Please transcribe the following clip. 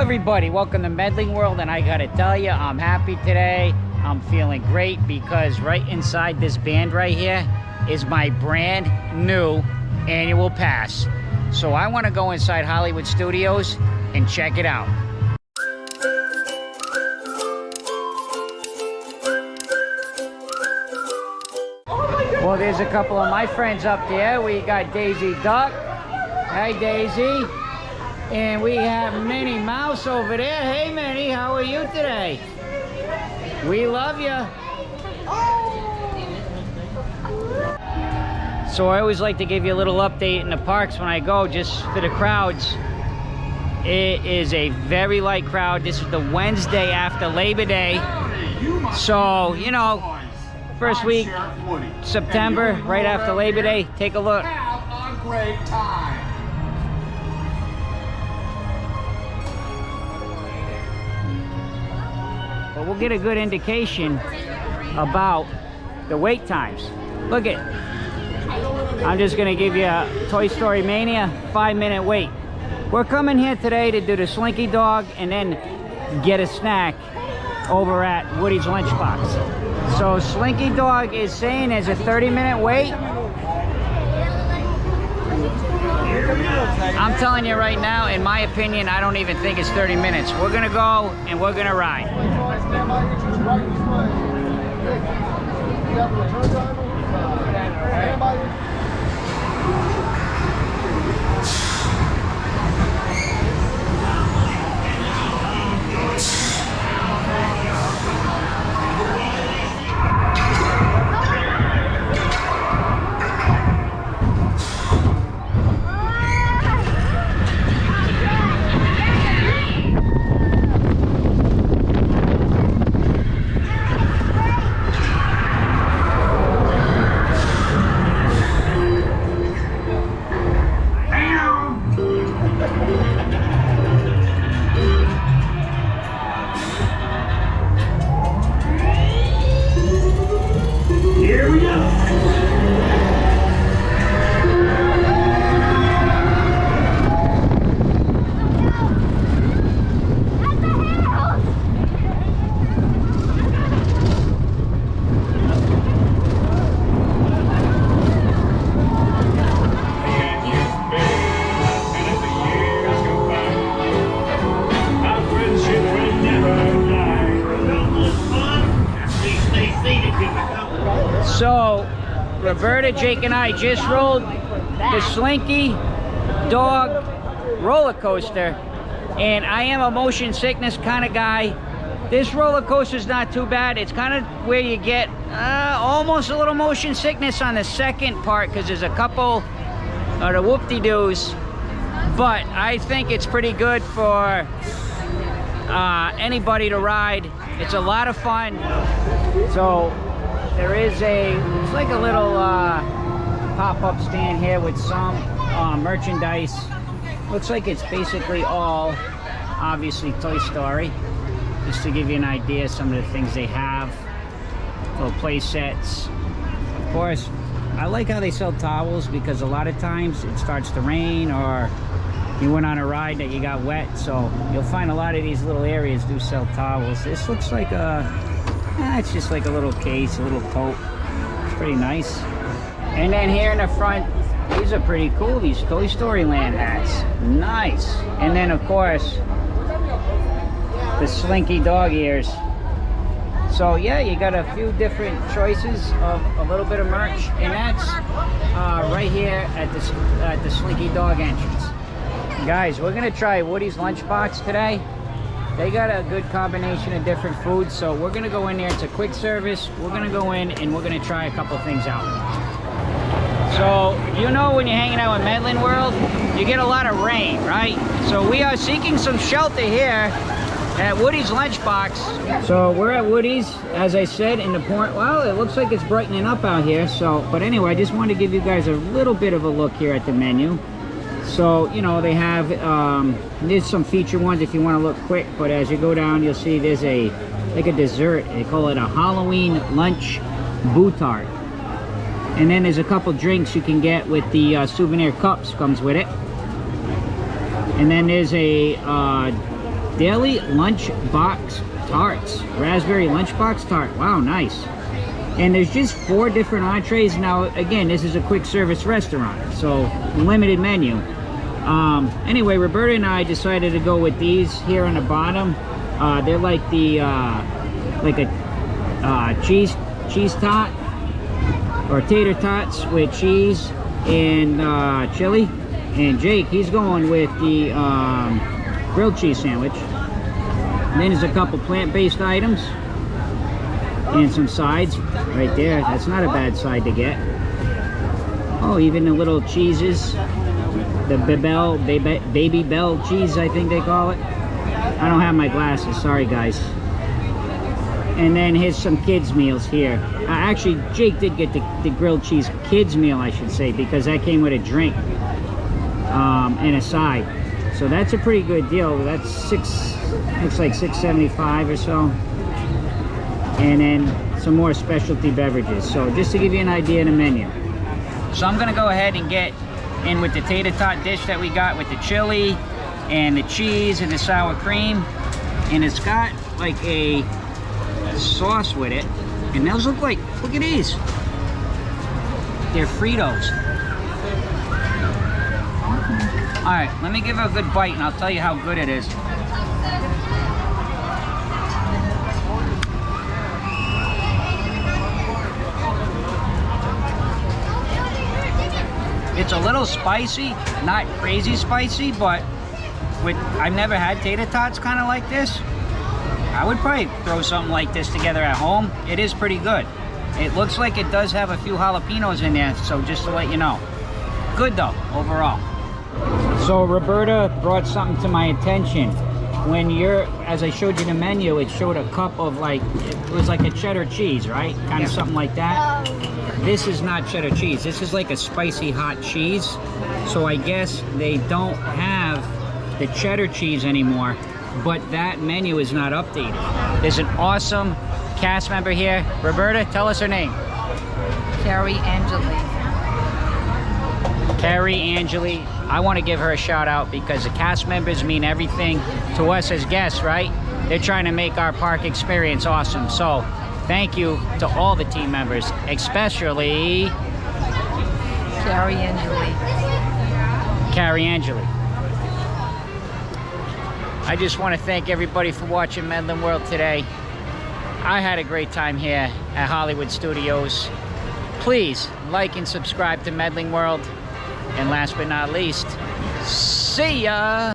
everybody, welcome to Medling World, and I gotta tell you, I'm happy today. I'm feeling great because right inside this band right here is my brand new annual pass. So I want to go inside Hollywood Studios and check it out. Well, there's a couple of my friends up there. We got Daisy Duck. Hey, Daisy. And we have Minnie Mouse over there. Hey, Minnie, how are you today? We love you. So I always like to give you a little update in the parks when I go, just for the crowds. It is a very light crowd. This is the Wednesday after Labor Day. So, you know, first week, September, right after Labor Day. Take a look. Have a great time. But we'll get a good indication about the wait times. Look it. I'm just gonna give you a Toy Story Mania 5-minute wait. We're coming here today to do the Slinky Dog and then get a snack over at Woody's Lunchbox. So Slinky Dog is saying there's a 30-minute wait. I'm telling you right now, in my opinion, I don't even think it's 30 minutes. We're gonna go and we're gonna ride. So, Roberta, Jake, and I just rode the Slinky Dog roller coaster, and I am a motion sickness kind of guy. This roller coaster is not too bad. It's kind of where you get almost a little motion sickness on the second part because there's a couple of the whoop-de-doos, but I think it's pretty good for anybody to ride. It's a lot of fun. So there is it's like a little pop-up stand here with some merchandise. Looks like it's basically all, obviously, Toy Story. Just to give you an idea of some of the things they have. Little play sets. Of course, I like how they sell towels because a lot of times it starts to rain or you went on a ride that you got wet. So you'll find a lot of these little areas do sell towels. This looks like it's just like a little case, a little tote. It's pretty nice. And then here in the front, these are pretty cool, these Toy Story Land hats. Nice. And then, of course, the Slinky Dog ears. So, yeah, you got a few different choices of a little bit of merch. And that's right here at the Slinky Dog entrance. Guys, we're going to try Woody's Lunchbox today. They got a good combination of different foods, so we're gonna go in there. It's a quick service. We're gonna go in and we're gonna try a couple things out. So, you know, when you're hanging out with Medling World, you get a lot of rain, right? So we are seeking some shelter here at Woody's Lunchbox. So we're at Woody's, as I said, in the point. Well, it looks like it's brightening up out here. So, but anyway, I just wanted to give you guys a little bit of a look here at the menu. So, you know, they have, there's some feature ones if you want to look quick, but as you go down, you'll see there's like a dessert. They call it a Halloween lunch bootart. And then there's a couple drinks you can get with the souvenir cups, comes with it. And then there's a Daily Lunchbox Tarts. Raspberry Lunchbox Tart. Wow, nice. And there's just 4 different entrees. Now, again, this is a quick service restaurant, so limited menu. Anyway, Roberta and I decided to go with these here on the bottom. They're like the cheese tot or tater tots with cheese and chili. And Jake, he's going with the grilled cheese sandwich. And then there's a couple plant-based items and some sides right there. That's not a bad side to get. Oh, even the little cheeses, the baby bell cheese, I think they call it. I don't have my glasses, sorry guys. And then here's some kids meals here. Actually, Jake did get the grilled cheese kids meal, I should say, because that came with a drink and a side. So that's a pretty good deal. That's looks like $6.75 or so. And then some more specialty beverages. So just to give you an idea of the menu. So I'm gonna go ahead and get in with the tater tot dish that we got with the chili and the cheese and the sour cream. And it's got like a sauce with it. And those look at these. They're Fritos. All right, let me give it a good bite and I'll tell you how good it is. It's a little spicy, not crazy spicy, but I've never had tater tots kind of like this. I would probably throw something like this together at home. It is pretty good. It looks like it does have a few jalapenos in there, so just to let you know. Good though, overall. So Roberta brought something to my attention. When as I showed you the menu, it showed a cup of it was like a cheddar cheese, right? Kind of something like that. This is not cheddar cheese. This is like a spicy hot cheese. So I guess they don't have the cheddar cheese anymore, but that menu is not updated. There's an awesome cast member here. Roberta, tell us her name. Carrie Angeli. Carrie Angeli. I want to give her a shout out because the cast members mean everything to us as guests, right? They're trying to make our park experience awesome. So thank you to all the team members, especially Carrie Angeli. Carrie Angeli. I just want to thank everybody for watching Medling World today. I had a great time here at Hollywood Studios. Please like and subscribe to Medling World. And last but not least, see ya!